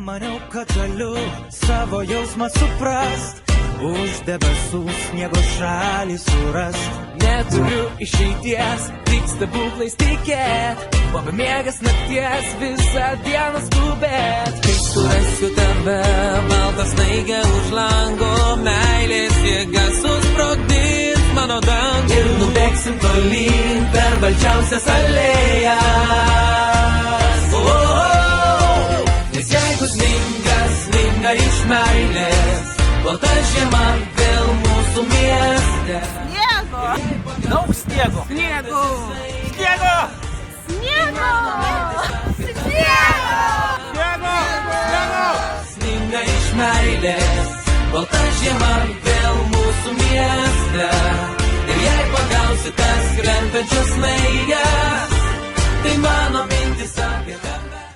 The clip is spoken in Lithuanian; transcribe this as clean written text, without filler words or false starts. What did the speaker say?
Nemaniau, kad galiu savo jausmą suprast, už debesų sniego šalį surast. Neturiu išeities, tik stebuklais tikėt, po bemiegas nakties visą dieną skubėt. Kai surasiu tave, baltą snaigę už lango, meilės jėga susprogdins mano dangų. Ir nubėgsim tolyn per balčiausias alėjas. Nes jeigu sninga iš meilės, balta žiema vėl mūsų mieste. Daug sniego. Sniego. Sniego. Sniego. Sniego. Sninga iš meilės, balta žiema vėl mūsų mieste. Ir jei pagausi tas krentančias snaiges, tai mano mintis apie